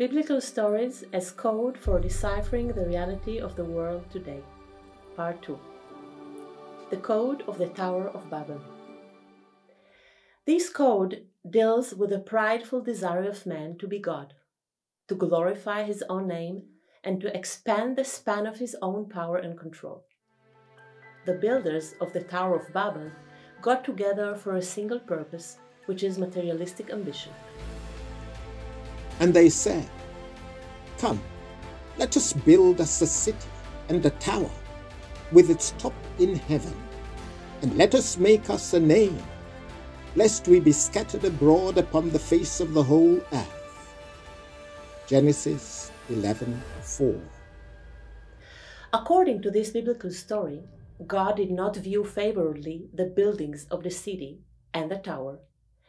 Biblical Stories as Code for Deciphering the Reality of the World Today. Part 2. The Code of the Tower of Babel. This code deals with the prideful desire of man to be God, to glorify his own name, and to expand the span of his own power and control. The builders of the Tower of Babel got together for a single purpose, which is materialistic ambition. And they said, "Come, let us build us a city and a tower with its top in heaven, and let us make us a name, lest we be scattered abroad upon the face of the whole earth." Genesis 11:4. According to this biblical story, God did not view favorably the buildings of the city and the tower,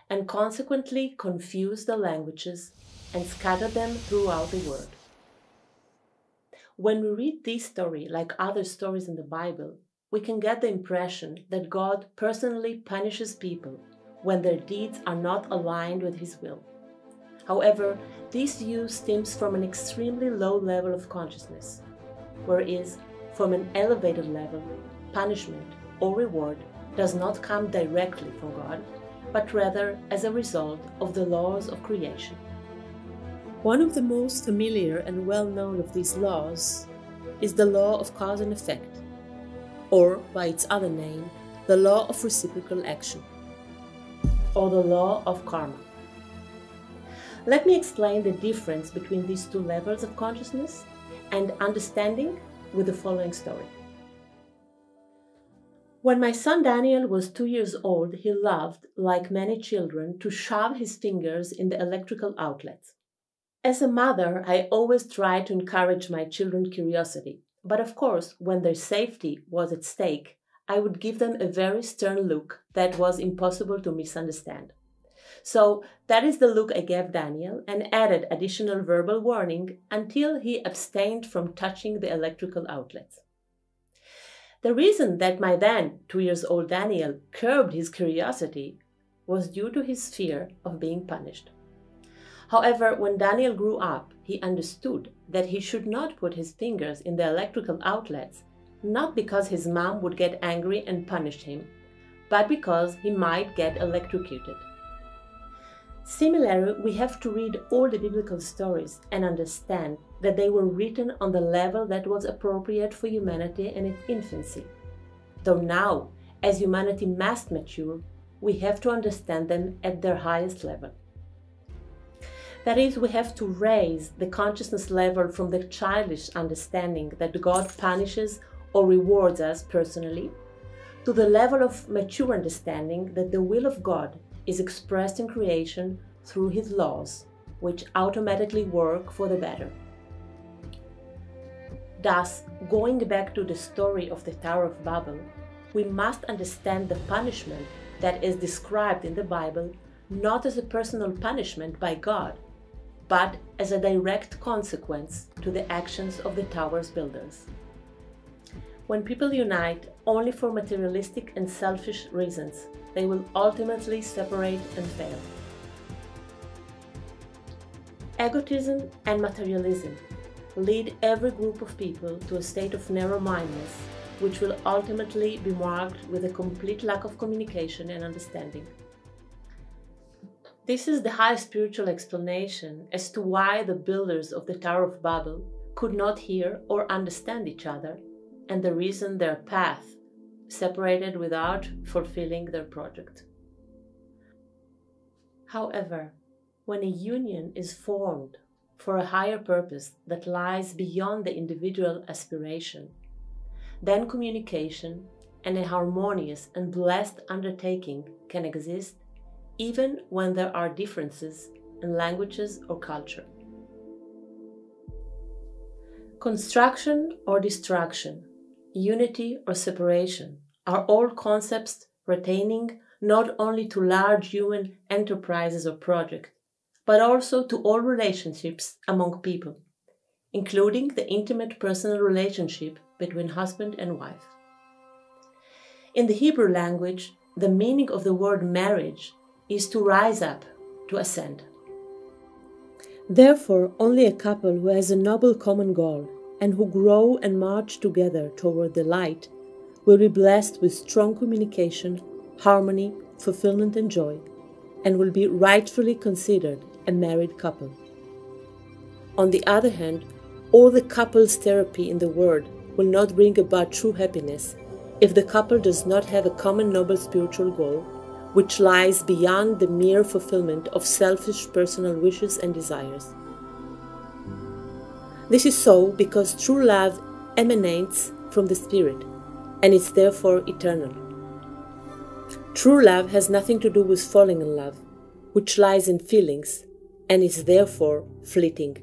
and consequently confused the languages and scattered them throughout the world. When we read this story, like other stories in the Bible, we can get the impression that God personally punishes people when their deeds are not aligned with His will. However, this view stems from an extremely low level of consciousness, whereas from an elevated level, punishment or reward does not come directly from God, but rather as a result of the laws of creation. One of the most familiar and well-known of these laws is the law of cause and effect, or by its other name, the law of reciprocal action, or the law of karma. Let me explain the difference between these two levels of consciousness and understanding with the following story. When my son Daniel was 2 years old, he loved, like many children, to shove his fingers in the electrical outlets. As a mother, I always try to encourage my children's curiosity, but of course, when their safety was at stake, I would give them a very stern look that was impossible to misunderstand. So that is the look I gave Daniel and added additional verbal warning until he abstained from touching the electrical outlets. The reason that my then 2 years old Daniel curbed his curiosity was due to his fear of being punished. However, when Daniel grew up, he understood that he should not put his fingers in the electrical outlets, not because his mom would get angry and punish him, but because he might get electrocuted. Similarly, we have to read all the biblical stories and understand that they were written on the level that was appropriate for humanity in its infancy. Though now, as humanity must mature, we have to understand them at their highest level. That is, we have to raise the consciousness level from the childish understanding that God punishes or rewards us personally to the level of mature understanding that the will of God is expressed in creation through His laws, which automatically work for the better. Thus, going back to the story of the Tower of Babel, we must understand the punishment that is described in the Bible not as a personal punishment by God, but as a direct consequence to the actions of the tower's builders. When people unite only for materialistic and selfish reasons, they will ultimately separate and fail. Egotism and materialism lead every group of people to a state of narrow-mindedness, which will ultimately be marked with a complete lack of communication and understanding. This is the high spiritual explanation as to why the builders of the Tower of Babel could not hear or understand each other, and the reason their path separated without fulfilling their project. However, when a union is formed for a higher purpose that lies beyond the individual aspiration, then communication and a harmonious and blessed undertaking can exist even when there are differences in languages or culture. Construction or destruction, unity or separation are all concepts pertaining not only to large human enterprises or projects, but also to all relationships among people, including the intimate personal relationship between husband and wife. In the Hebrew language, the meaning of the word marriage is to rise up, to ascend. Therefore, only a couple who has a noble common goal and who grow and march together toward the light will be blessed with strong communication, harmony, fulfillment, and joy, and will be rightfully considered a married couple. On the other hand, all the couples therapy in the world will not bring about true happiness if the couple does not have a common noble spiritual goal, which lies beyond the mere fulfillment of selfish personal wishes and desires. This is so because true love emanates from the Spirit, and is therefore eternal. True love has nothing to do with falling in love, which lies in feelings, and is therefore fleeting.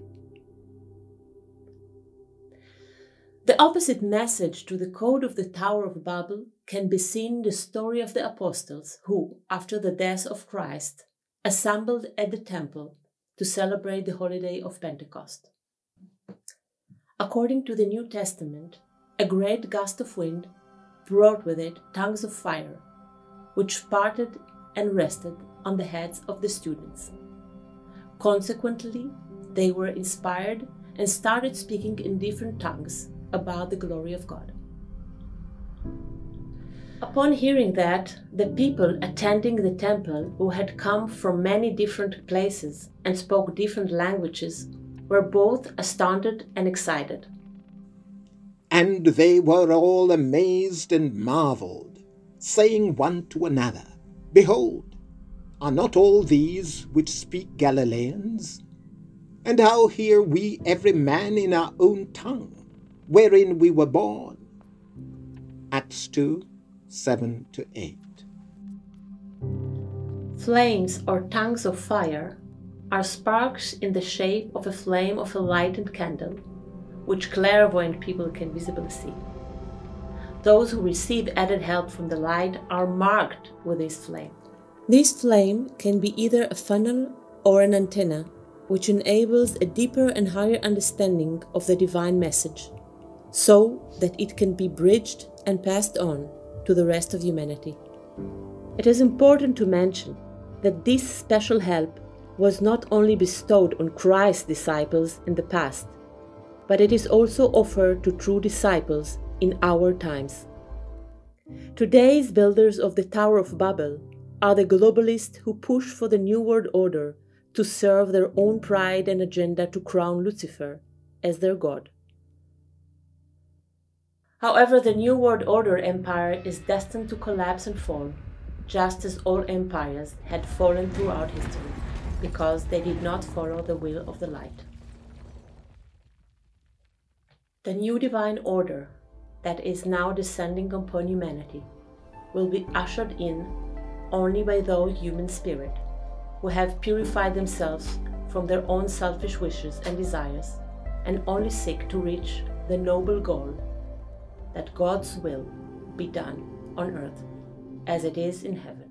The opposite message to the code of the Tower of Babel can be seen in the story of the apostles who, after the death of Christ, assembled at the temple to celebrate the holiday of Pentecost. According to the New Testament, a great gust of wind brought with it tongues of fire, which parted and rested on the heads of the students. Consequently, they were inspired and started speaking in different tongues about the glory of God. Upon hearing that, the people attending the temple, who had come from many different places and spoke different languages, were both astounded and excited. And they were all amazed and marveled, saying one to another, Behold, are not all these which speak Galileans? And how hear we every man in our own tongue, wherein we were born? Acts 2, 7-8. Flames or tongues of fire are sparks in the shape of a flame of a lighted candle, which clairvoyant people can visibly see. Those who receive added help from the light are marked with this flame. This flame can be either a funnel or an antenna, which enables a deeper and higher understanding of the divine message, so that it can be bridged and passed on to the rest of humanity. It is important to mention that this special help was not only bestowed on Christ's disciples in the past, but it is also offered to true disciples in our times. Today's builders of the Tower of Babel are the globalists who push for the New World Order to serve their own pride and agenda to crown Lucifer as their god. However, the New World Order empire is destined to collapse and fall, just as all empires had fallen throughout history, because they did not follow the will of the light. The new divine order that is now descending upon humanity will be ushered in only by those human spirit who have purified themselves from their own selfish wishes and desires and only seek to reach the noble goal that God's will be done on earth as it is in heaven.